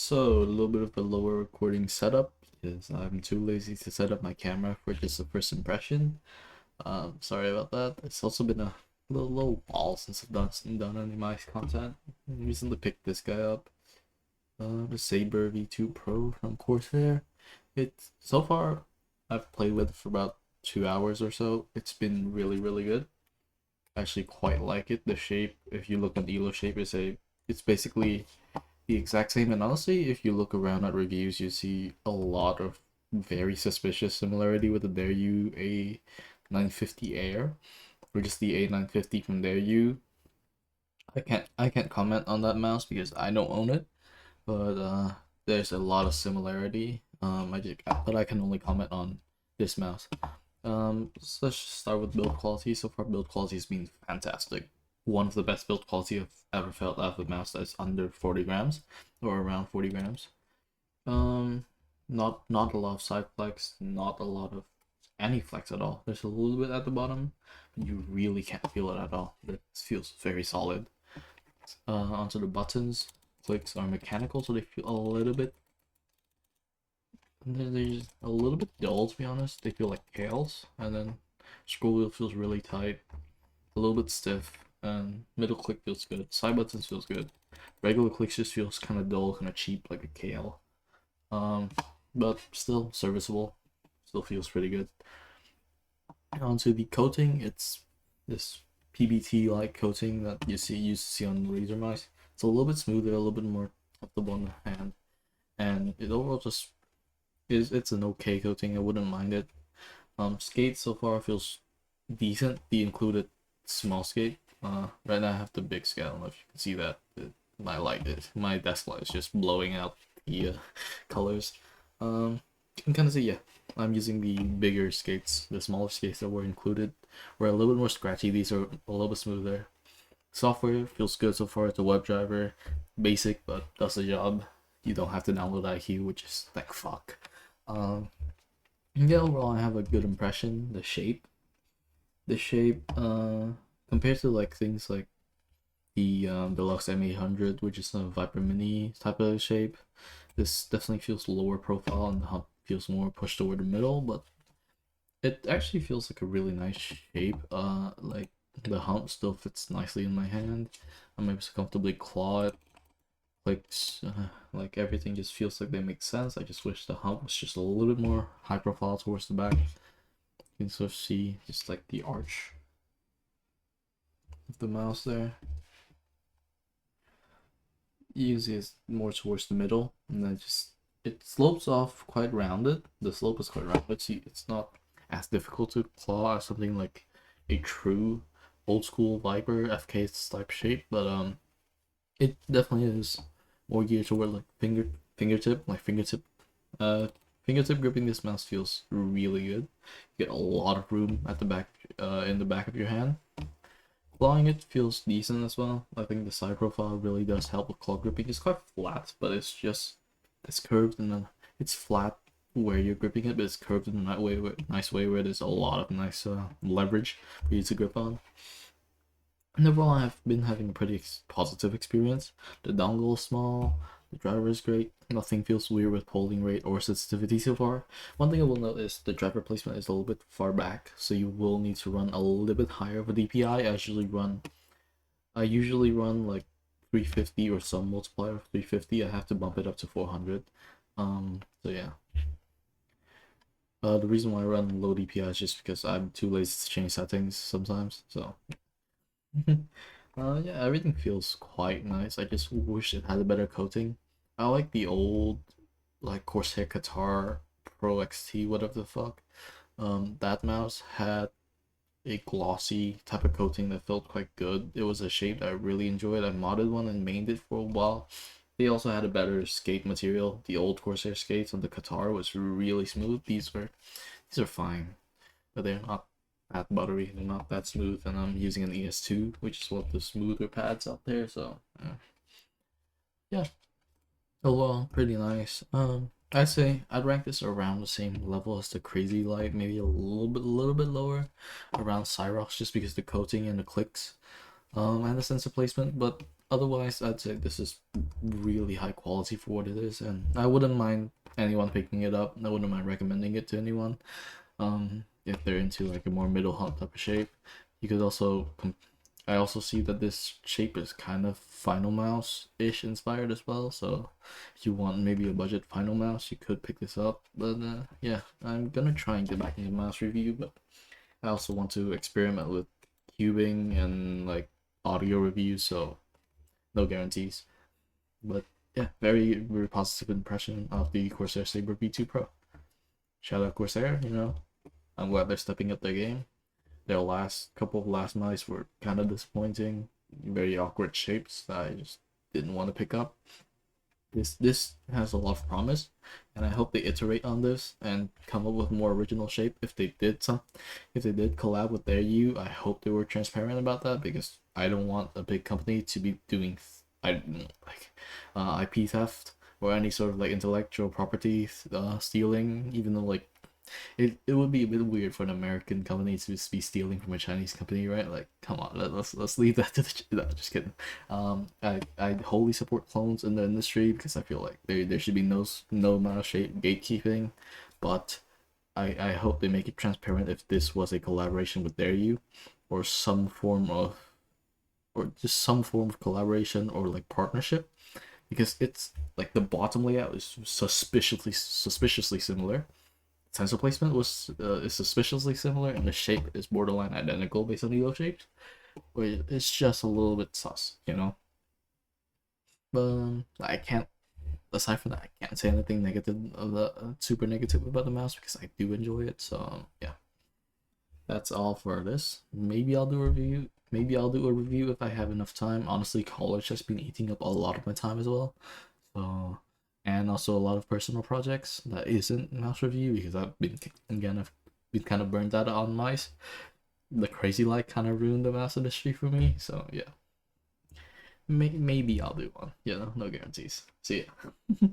So, a little bit of a lower recording setup because I'm too lazy to set up my camera for just a first impression. Sorry about that. It's also been a little while since I've done any mice content. I recently picked this guy up, the Sabre V2 Pro from Corsair. It's so far I've played with it for about 2 hours or so. It's been really good. I actually quite like it. The shape, if you look at the Elo shape, it's basically the exact same. And honestly, if you look around at reviews, you see a lot of very suspicious similarity with the Dareyu A950 Air, or just the A950 from Dareyu. I can't comment on that mouse because I don't own it, but there's a lot of similarity. But I can only comment on this mouse. So let's just start with build quality. So far, build quality has been fantastic. One of the best build quality I've ever felt out of a mouse that's under 40 grams or around 40 grams. Not a lot of side flex, not a lot of any flex at all. There's a little bit at the bottom, but you really can't feel it at all. It feels very solid. Onto the buttons, clicks are mechanical, so they feel a little bit. They're just a little bit dull, to be honest. They feel like tails, and then scroll wheel feels really tight, a little bit stiff, and middle click feels good. Side buttons feels good. Regular clicks just feels kind of dull, kind of cheap, like a kale. But still serviceable. Still feels pretty good. Onto the coating, it's this PBT-like coating that you used to see on laser mice. It's a little bit smoother, a little bit more comfortable in the hand, and it overall just it's an okay coating. I wouldn't mind it. Skate so far feels decent. The included small skate. Right now I have the big scale. I don't know if you can see that. My desk light is just blowing out the colors. You can kind of see, yeah, I'm using the bigger skates. The smaller skates that were included were a little bit more scratchy. These are a little bit smoother. Software feels good so far. It's a WebDriver, basic but does the job. You don't have to download IQ, which is like fuck. Yeah, overall I have a good impression. The shape, compared to like things like the Deluxe M800, which is a Viper Mini type of shape, this definitely feels lower profile and the hump feels more pushed toward the middle, but it actually feels like a really nice shape. Like the hump still fits nicely in my hand. I'm able to comfortably claw it. Like everything just feels like they make sense. I just wish the hump was just a little bit more high profile towards the back. You can sort of see just like the arch of the mouse there. Usually it's more towards the middle, and then it slopes off quite rounded. The slope is quite rounded, so it's not as difficult to claw as something like a true old school Viper FK type shape, but it definitely is more geared toward like fingertip gripping. This mouse feels really good. You get a lot of room at the back, in the back of your hand. Clawing it feels decent as well. I think the side profile really does help with claw gripping. It's quite flat, but it's curved, and then it's flat where you're gripping it, but it's curved in a nice way where there's a lot of nice leverage for you to grip on. And overall, I've been having a pretty positive experience. The dongle is small, the driver is great, nothing feels weird with polling rate or sensitivity so far. One thing I will note is the driver placement is a little bit far back, so you will need to run a little bit higher of a DPI. I usually run like 350 or some multiplier of 350. I have to bump it up to 400. So yeah. The reason why I run low DPI is just because I'm too lazy to change settings sometimes, so yeah, everything feels quite nice. I just wish it had a better coating. I like the old, like Corsair Qatar Pro XT, whatever the fuck. That mouse had a glossy type of coating that felt quite good. It was a shape that I really enjoyed. I modded one and mained it for a while. They also had a better skate material. The old Corsair skates on the Qatar was really smooth. These are fine, but they're not that buttery. They're not that smooth, and I'm using an ES2, which is one of the smoother pads out there. So yeah, overall pretty nice. I'd say I'd rank this around the same level as the Crazy Light, maybe a little bit lower, around Cyrox, just because the coating and the clicks, and the sensor placement. But otherwise, I'd say this is really high quality for what it is, and I wouldn't mind anyone picking it up. I wouldn't mind recommending it to anyone. If they're into like a more middle hump type of shape, you could also. I also see that this shape is kind of Final Mouse ish inspired as well. So if you want maybe a budget Final Mouse, you could pick this up. But yeah, I'm gonna try and get back into mouse review, but I also want to experiment with cubing and like audio reviews. So no guarantees. But yeah, very positive impression of the Corsair Sabre V2 Pro. Shout out Corsair, you know. I'm glad they're stepping up their game. Their last couple of last mice were kind of disappointing, very awkward shapes that I just didn't want to pick up. This has a lot of promise, and I hope they iterate on this and come up with more original shape. If they did collab with their U, I hope they were transparent about that, because I don't want a big company to be doing IP theft or any sort of like intellectual property stealing. Even though like it would be a bit weird for an American company to just be stealing from a Chinese company, right? Like, come on, let's leave that to the. No, just kidding. I wholly support clones in the industry, because I feel like there should be no amount of shape gatekeeping, but I hope they make it transparent if this was a collaboration with their U, or just some form of collaboration or like partnership, because it's like the bottom layout is suspiciously similar. Sensor placement is suspiciously similar, and the shape is borderline identical based on the O shapes. But it's just a little bit sus, you know. But I can't. Aside from that, I can't say anything negative of the super negative about the mouse, because I do enjoy it. So yeah, that's all for this. Maybe I'll do a review. Maybe I'll do a review if I have enough time. Honestly, college has been eating up a lot of my time as well. So, and also a lot of personal projects that isn't mouse review, because I've been kind of burned out on mice. The crazy light kind of ruined the mouse industry for me. So yeah, maybe I'll do one. You know, no guarantees. See ya.